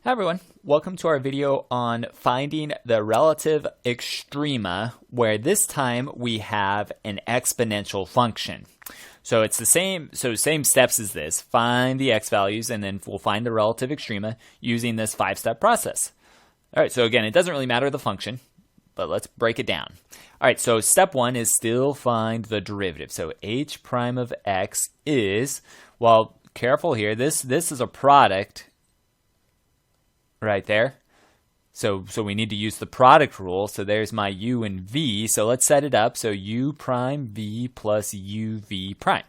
Hi everyone, welcome to our video on finding the relative extrema, where this time we have an exponential function. So it's the same steps as this. Find the x values and then we'll find the relative extrema using this 5-step process. All right, so again, it doesn't really matter the function, but let's break it down. All right, so step 1 is still find the derivative. So h prime of x is, well, careful here, this is a product right there. So we need to use the product rule. So there's my u and v. So let's set it up. So u prime v plus uv prime.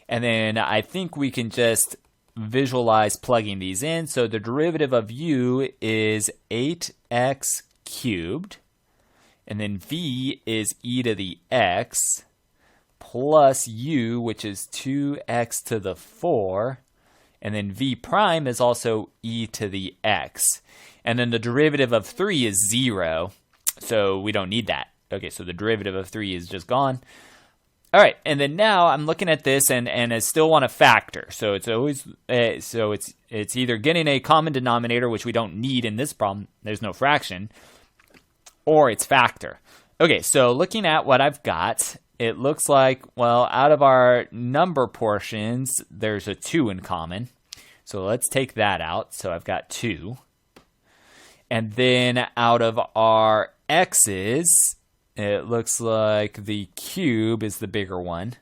And then I think we can just visualize plugging these in. So the derivative of u is 8x cubed. And then v is e to the x plus u, which is 2x to the 4. And then v prime is also e to the x. And then the derivative of 3 is 0, so we don't need that. Okay, so the derivative of 3 is just gone. All right, and then now I'm looking at this and I still want to factor. So it's always it's either getting a common denominator, which we don't need in this problem. There's no fraction, or it's factor. Okay, so looking at what I've got, it looks like, well, out of our number portions, there's a 2 in common. So let's take that out. So I've got 2. And then out of our x's, it looks like the cube is the bigger one.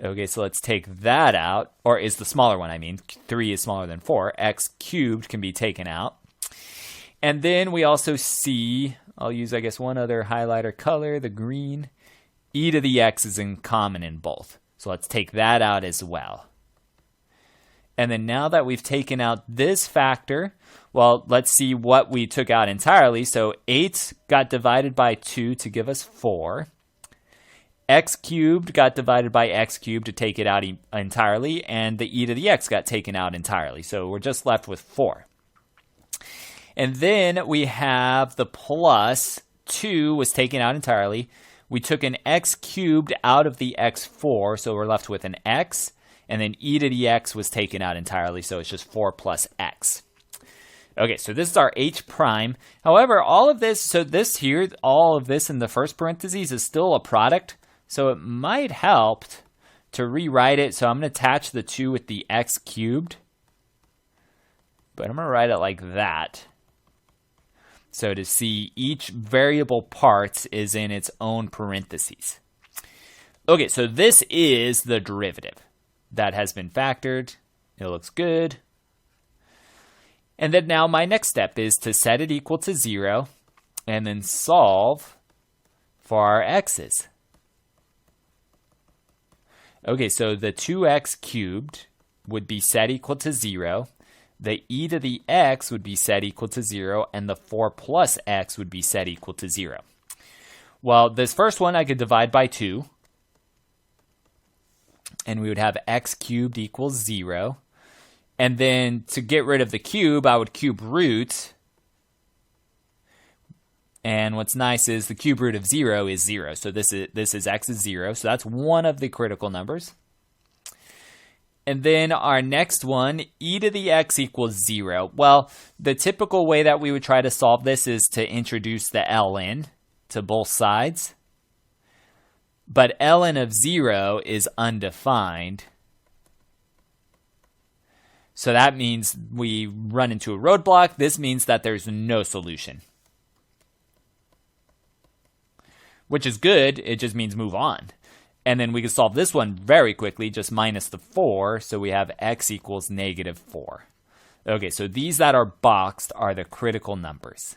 Okay, so let's take that out, or is the smaller one, I mean. 3 is smaller than 4. X cubed can be taken out. And then we also see, I'll use, I guess, one other highlighter color, the green. E to the x is in common in both. So let's take that out as well. And then now that we've taken out this factor, well, let's see what we took out entirely. So 8 got divided by 2 to give us 4. X cubed got divided by x cubed to take it out entirely. And the e to the x got taken out entirely. So we're just left with 4. And then we have the plus 2 was taken out entirely. We took an x cubed out of the x4, so we're left with an x, and then e to the x was taken out entirely, so it's just 4 plus x. Okay, so this is our h prime. However, all of this, so this here, all of this in the first parentheses is still a product, so it might help to rewrite it. So I'm going to attach the 2 with the x cubed, but I'm going to write it like that. So to see each variable part is in its own parentheses. Okay, so this is the derivative that has been factored. It looks good. And then now my next step is to set it equal to 0 and then solve for our x's. Okay, so the 2x cubed would be set equal to 0. The e to the x would be set equal to 0, and the 4 plus x would be set equal to 0. Well, this first one I could divide by 2, and we would have x cubed equals 0. And then to get rid of the cube, I would cube root. And what's nice is the cube root of 0 is 0. So this is x is 0, so that's one of the critical numbers. And then our next one, e to the x equals 0. Well, the typical way that we would try to solve this is to introduce the ln to both sides. But ln of 0 is undefined. So that means we run into a roadblock. This means that there's no solution. Which is good, it just means move on. And then we can solve this one very quickly, just minus the 4, so we have x equals negative 4. Okay, so these that are boxed are the critical numbers.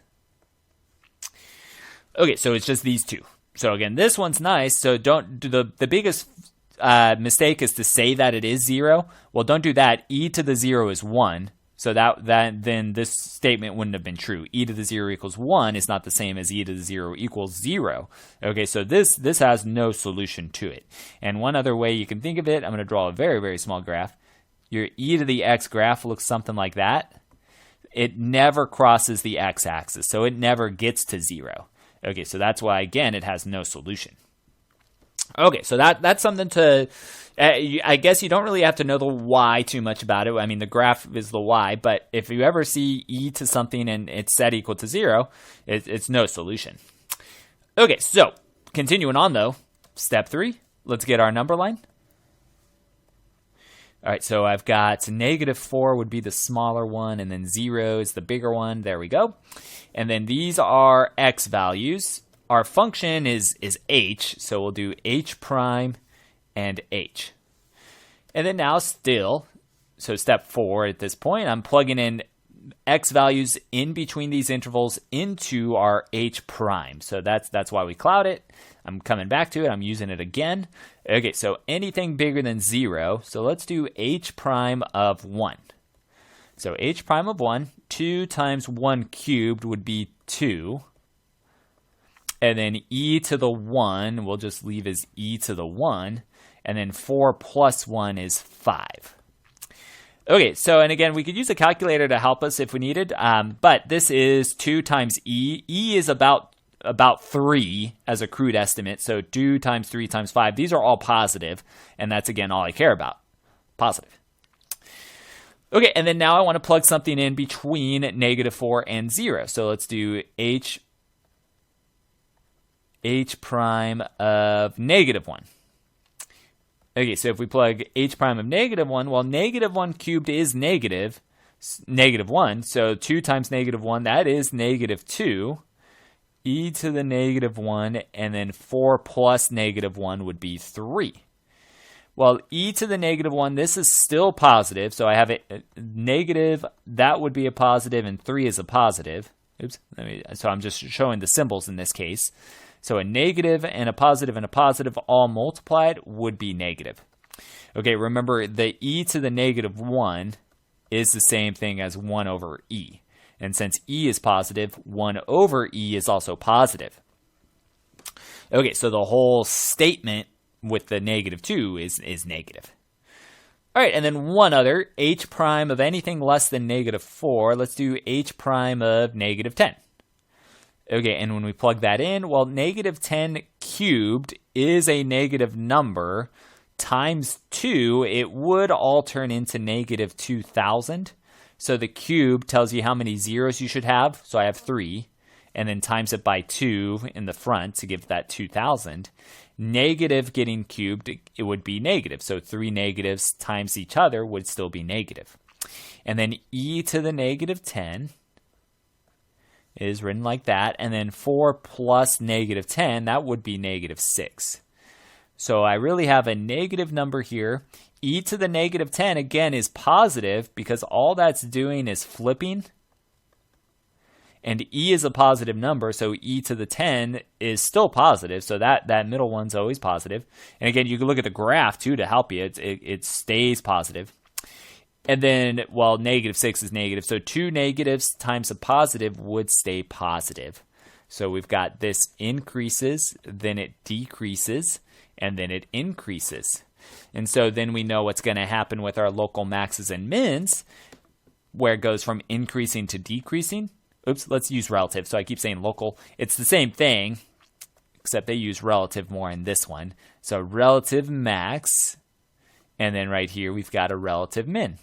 Okay, so it's just these two. So again, this one's nice, so don't do the biggest mistake is to say that it is 0. Well, don't do that. E to the 0 is 1. So then this statement wouldn't have been true. E to the 0 equals 1 is not the same as e to the 0 equals 0. Okay, so this has no solution to it. And one other way you can think of it, I'm going to draw a very, very small graph. Your e to the x graph looks something like that. It never crosses the x-axis, so it never gets to 0. Okay, so that's why, again, it has no solution. Okay, so that's something to, I guess you don't really have to know the y too much about it. I mean, the graph is the y, but if you ever see e to something and it's set equal to 0, it's no solution. Okay, so continuing on though, step 3, let's get our number line. All right, so I've got -4 would be the smaller one, and then 0 is the bigger one. There we go. And then these are x values. Our function is h, so we'll do h prime and h. And then now still, so step 4 at this point, I'm plugging in x values in between these intervals into our h prime. So that's why we cloud it. I'm coming back to it. I'm using it again. Okay, so anything bigger than 0. So let's do h prime of 1. So h prime of 1, 2 times 1 cubed would be 2. And then e to the 1, we'll just leave as e to the 1. And then 4 plus 1 is 5. Okay, so, and again, we could use a calculator to help us if we needed. But this is 2 times e. E is about 3 as a crude estimate. So 2 times 3 times 5. These are all positive. And that's, again, all I care about. Positive. Okay, and then now I want to plug something in between -4 and 0. So let's do h prime of -1. Okay, so if we plug h prime of -1, well, -1 cubed is -1. So 2 times -1, that is -2. E to the -1, and then 4 plus -1 would be 3. Well, e to the -1, this is still positive. So I have a negative, that would be a positive, and 3 is a positive. Oops, so I'm just showing the symbols in this case. So a negative and a positive all multiplied would be negative. Okay, remember the e to the -1 is the same thing as 1 over e. And since e is positive, 1 over e is also positive. Okay, so the whole statement with the -2 is negative. All right, and then one other, h prime of anything less than -4. Let's do h prime of -10. Okay, and when we plug that in, well, -10 cubed is a negative number. Times 2, it would all turn into -2,000. So the cube tells you how many zeros you should have. So I have 3. And then times it by 2 in the front to give that 2,000. Negative getting cubed, it would be negative. So 3 negatives times each other would still be negative. And then e to the -10 is written like that, and then 4 plus -10, that would be -6. So I really have a negative number here. E to the -10, again, is positive because all that's doing is flipping. And e is a positive number, so e to the 10 is still positive, so that middle one's always positive. And again, you can look at the graph, too, to help you. It stays positive. And then, well, -6 is negative. So 2 negatives times a positive would stay positive. So we've got this increases, then it decreases, and then it increases. And so then we know what's going to happen with our local maxes and mins, where it goes from increasing to decreasing. Oops, let's use relative. So I keep saying local. It's the same thing, except they use relative more in this one. So relative max, and then right here we've got a relative min.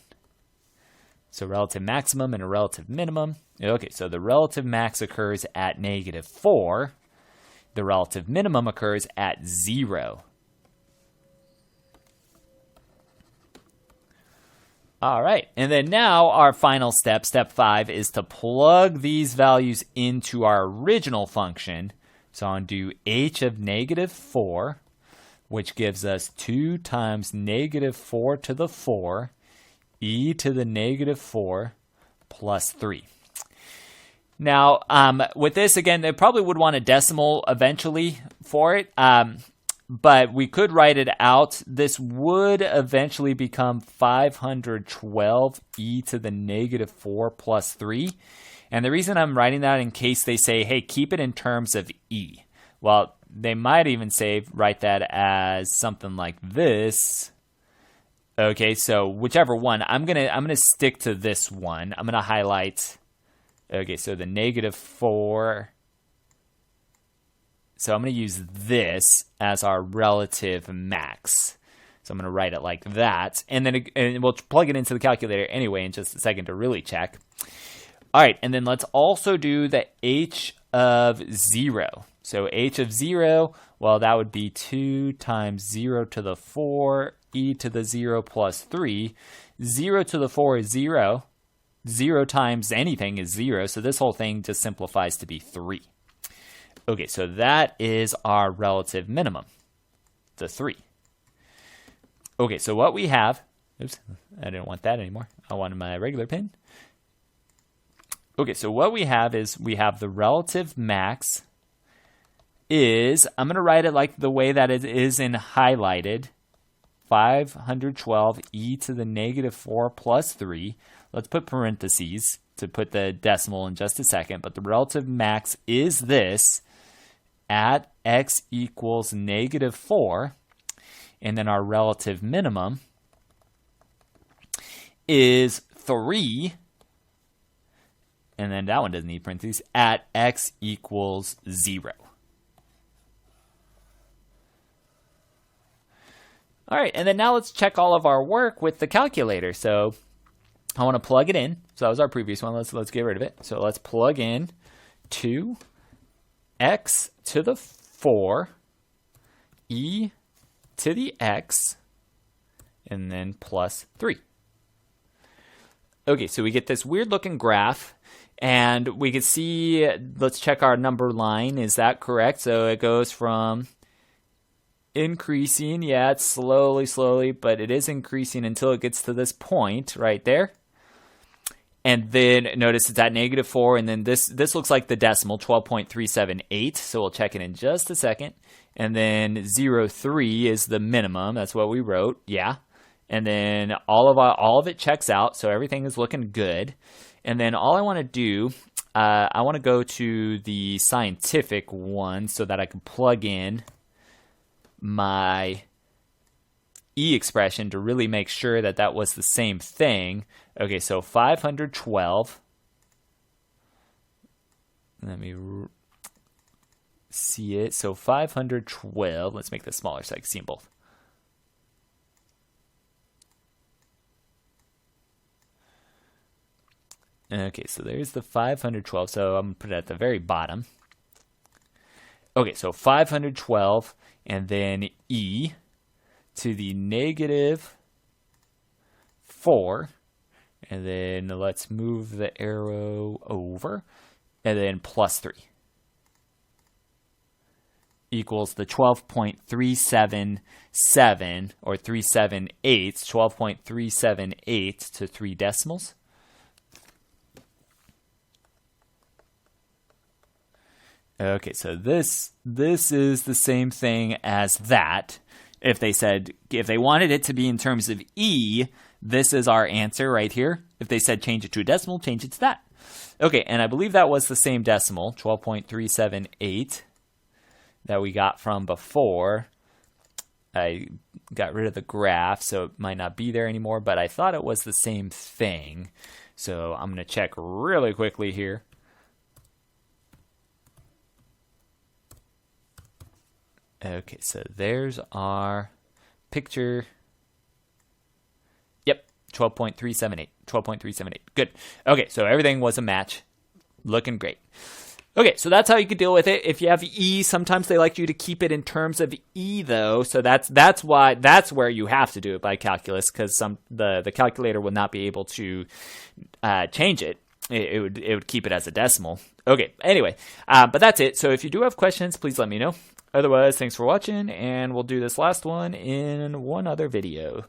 So relative maximum and a relative minimum. Okay, so the relative max occurs at -4. The relative minimum occurs at 0. All right, and then now our final step, step 5, is to plug these values into our original function. So I'm going to do h of -4, which gives us 2 times -4 to the 4, e to the -4 plus 3. Now, with this, again, they probably would want a decimal eventually for it, but we could write it out. This would eventually become 512 e to the -4 plus 3. And the reason I'm writing that in case they say, hey, keep it in terms of e. Well, they might even say, write that as something like this. Okay, so whichever one, I'm gonna stick to this one. I'm gonna highlight. Okay, so the -4 So I'm going to use this as our relative max. So I'm going to write it like that. And then we'll plug it into the calculator anyway in just a second to really check. All right, and then let's also do the h of 0. So h of 0, well, that would be 2 times 0 to the 4, e to the 0 plus 3. 0 to the 4 is 0. 0 times anything is 0, so this whole thing just simplifies to be 3. Okay, so that is our relative minimum, the 3. Okay, so what we have, oops, I didn't want that anymore. I wanted my regular pen. Okay, so what we have is we have the relative max is, I'm going to write it like the way that it is in highlighted, 512 e to the negative 4 plus 3. Let's put parentheses to put the decimal in just a second, but the relative max is this at x equals negative 4, and then our relative minimum is 3, and then that one doesn't need parentheses, at x equals 0. All right, and then now let's check all of our work with the calculator. So I want to plug it in. So that was our previous one. Let's get rid of it. So let's plug in 2x to the 4, e to the x, and then plus 3. Okay, so we get this weird looking graph, and we can see, let's check our number line. Is that correct? So it goes from increasing, yeah, it's slowly, but it is increasing until it gets to this point right there. And then notice it's at negative 4, and then this looks like the decimal, 12.378. So we'll check it in just a second. And then 0.3 is the minimum. That's what we wrote, yeah. And then all of it checks out, so everything is looking good. And then all I want to do, I want to go to the scientific one so that I can plug in my e expression to really make sure that that was the same thing. Okay, so 512. Let me see it. So 512. Let's make this smaller so I can see them both. Okay, so there's the 512. So I'm going to put it at the very bottom. Okay, so 512 and then e to the negative 4. And then let's move the arrow over. And then plus 3. Equals the 12.377 or 378. 12.378 to 3 decimals. Okay, so this is the same thing as that. If they wanted it to be in terms of e, this is our answer right here. If they said change it to a decimal, change it to that. Okay, and I believe that was the same decimal, 12.378, that we got from before. I got rid of the graph, so it might not be there anymore, but I thought it was the same thing. So I'm going to check really quickly here. Okay, so there's our picture. Yep, 12.378. 12.378. Good. Okay, so everything was a match. Looking great. Okay, so that's how you could deal with it. If you have E, sometimes they like you to keep it in terms of E though. So that's where you have to do it by calculus, because the calculator will not be able to change it. It would keep it as a decimal. Okay, anyway, but that's it. So if you do have questions, please let me know. Otherwise, thanks for watching, and we'll do this last one in one other video.